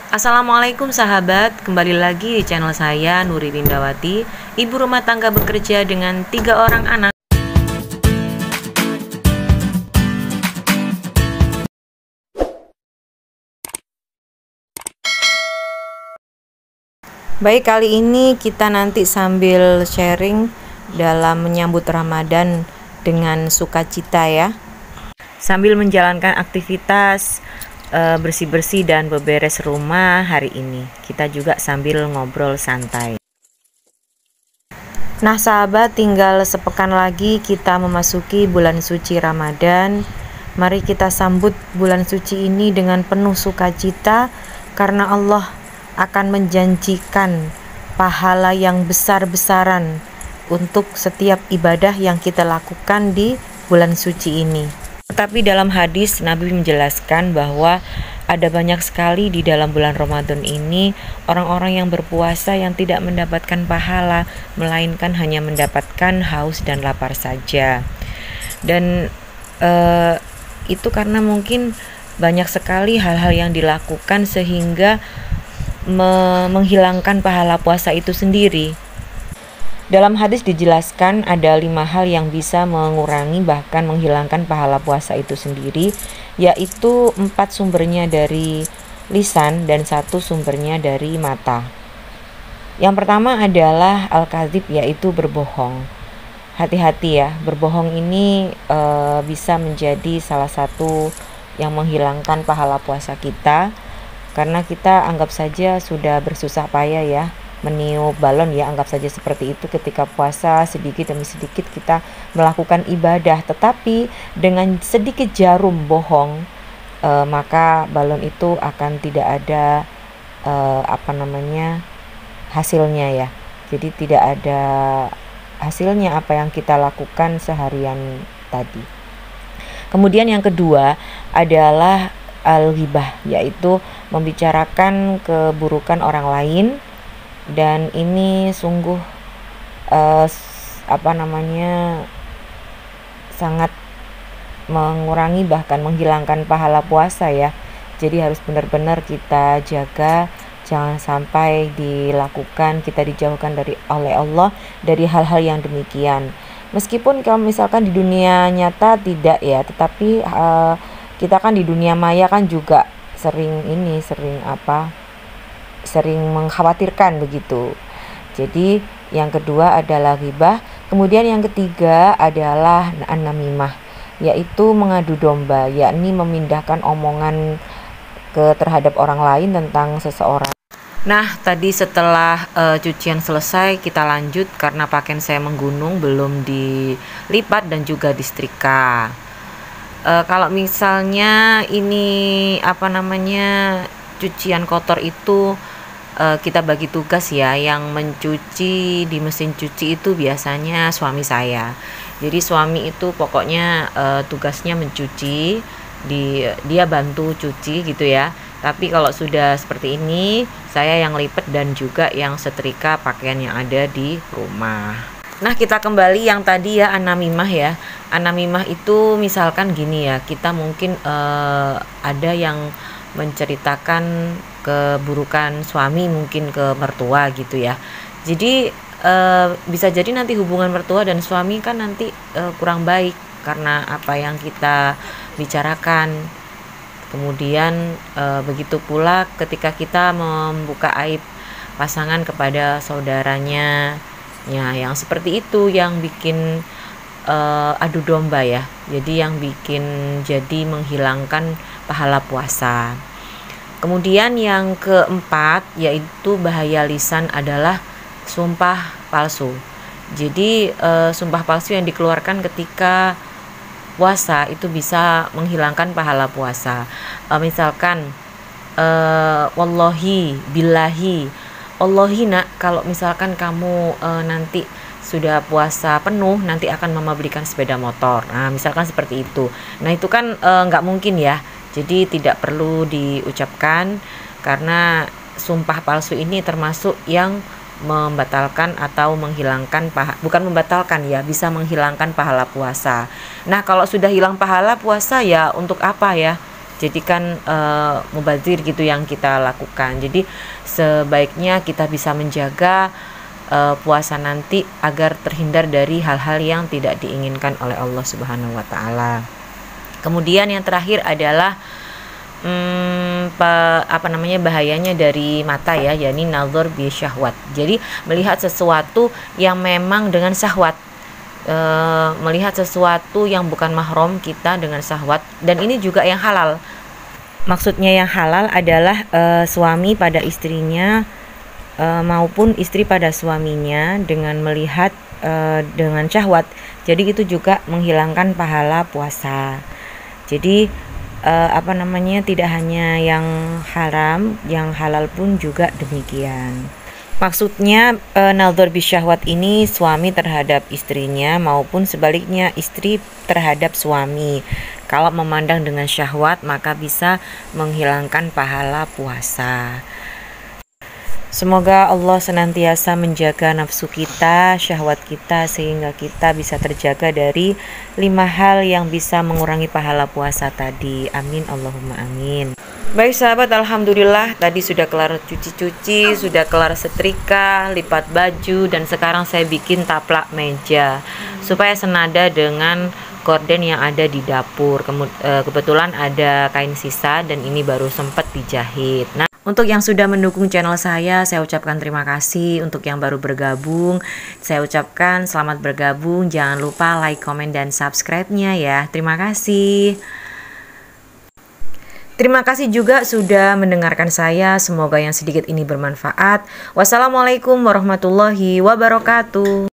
Assalamualaikum sahabat, kembali lagi di channel saya Nuri Lindawati, ibu rumah tangga bekerja dengan 3 orang anak. Baik, kali ini kita nanti sambil sharing dalam menyambut Ramadan dengan sukacita ya. Sambil menjalankan aktivitas bersih-bersih dan beberes rumah hari ini. Kita juga sambil ngobrol santai. Nah sahabat, tinggal sepekan lagi kita memasuki bulan suci Ramadan. Mari kita sambut bulan suci ini dengan penuh sukacita, karena Allah akan menjanjikan pahala yang besar-besaran untuk setiap ibadah yang kita lakukan di bulan suci ini. Tetapi dalam hadis Nabi menjelaskan bahwa ada banyak sekali di dalam bulan Ramadan ini orang-orang yang berpuasa yang tidak mendapatkan pahala, melainkan hanya mendapatkan haus dan lapar saja. Dan itu karena mungkin banyak sekali hal-hal yang dilakukan sehingga menghilangkan pahala puasa itu sendiri. Dalam hadis dijelaskan ada 5 hal yang bisa mengurangi bahkan menghilangkan pahala puasa itu sendiri, yaitu 4 sumbernya dari lisan dan 1 sumbernya dari mata. Yang pertama adalah al-kadzib, yaitu berbohong. Hati-hati ya, berbohong ini bisa menjadi salah satu yang menghilangkan pahala puasa kita, karena kita anggap saja sudah bersusah payah ya meniup balon ya, anggap saja seperti itu ketika puasa, sedikit demi sedikit kita melakukan ibadah, tetapi dengan sedikit jarum bohong maka balon itu akan tidak ada hasilnya ya. Jadi tidak ada hasilnya apa yang kita lakukan seharian tadi. Kemudian yang kedua adalah al-ghibah, yaitu membicarakan keburukan orang lain. Dan ini sungguh sangat mengurangi bahkan menghilangkan pahala puasa ya. Jadi harus benar-benar kita jaga, jangan sampai dilakukan, kita dijauhkan oleh Allah dari hal-hal yang demikian. Meskipun kalau misalkan di dunia nyata tidak ya, tetapi kita kan di dunia maya kan juga sering mengkhawatirkan begitu. Jadi yang kedua adalah ghibah. Kemudian yang ketiga adalah an-namimah, yaitu mengadu domba, yakni memindahkan omongan terhadap orang lain tentang seseorang. Nah tadi setelah cucian selesai kita lanjut, karena pakaian saya menggunung, belum dilipat dan juga disetrika. Kalau misalnya ini cucian kotor itu kita bagi tugas ya, yang mencuci di mesin cuci itu biasanya suami saya. Jadi suami itu pokoknya tugasnya mencuci, dia bantu cuci gitu ya. Tapi kalau sudah seperti ini, saya yang lipat dan juga yang setrika pakaian yang ada di rumah. Nah kita kembali yang tadi ya, an-namimah ya. An-namimah itu misalkan gini ya, kita mungkin ada yang menceritakan keburukan suami mungkin ke mertua gitu ya. Jadi bisa jadi nanti hubungan mertua dan suami kan nanti kurang baik karena apa yang kita bicarakan. Kemudian begitu pula ketika kita membuka aib pasangan kepada saudaranya ya, yang seperti itu yang bikin adu domba ya. Jadi yang bikin jadi menghilangkan pahala puasa. Kemudian yang keempat yaitu bahaya lisan adalah sumpah palsu. Jadi sumpah palsu yang dikeluarkan ketika puasa itu bisa menghilangkan pahala puasa. Misalkan wallahi, billahi, wallahi nak, kalau misalkan kamu nanti sudah puasa penuh nanti akan mama belikan sepeda motor. Nah misalkan seperti itu. Nah itu kan nggak mungkin ya. Jadi tidak perlu diucapkan, karena sumpah palsu ini termasuk yang membatalkan atau menghilangkan bukan membatalkan ya, bisa menghilangkan pahala puasa. Nah kalau sudah hilang pahala puasa ya untuk apa ya? Jadi kan mubazir gitu yang kita lakukan. Jadi sebaiknya kita bisa menjaga puasa nanti agar terhindar dari hal-hal yang tidak diinginkan oleh Allah Subhanahu wa taala. Kemudian yang terakhir adalah bahayanya dari mata ya, yakni nazar bi syahwat. Jadi melihat sesuatu yang memang dengan syahwat, melihat sesuatu yang bukan mahram kita dengan syahwat, dan ini juga yang halal. Maksudnya yang halal adalah suami pada istrinya maupun istri pada suaminya dengan melihat dengan syahwat. Jadi itu juga menghilangkan pahala puasa. Jadi tidak hanya yang haram, yang halal pun juga demikian. Maksudnya nazar bisyahwat ini suami terhadap istrinya maupun sebaliknya istri terhadap suami. Kalau memandang dengan syahwat maka bisa menghilangkan pahala puasa. Semoga Allah senantiasa menjaga nafsu kita, syahwat kita, sehingga kita bisa terjaga dari 5 hal yang bisa mengurangi pahala puasa tadi. Amin, Allahumma amin. Baik sahabat, alhamdulillah tadi sudah kelar cuci-cuci, sudah kelar setrika, lipat baju, dan sekarang saya bikin taplak meja supaya senada dengan gorden yang ada di dapur. Kebetulan ada kain sisa dan ini baru sempat dijahit. Nah, untuk yang sudah mendukung channel saya ucapkan terima kasih. Untuk yang baru bergabung, saya ucapkan selamat bergabung. Jangan lupa like, komen, dan subscribe-nya ya. Terima kasih. Terima kasih juga sudah mendengarkan saya. Semoga yang sedikit ini bermanfaat. Wassalamualaikum warahmatullahi wabarakatuh.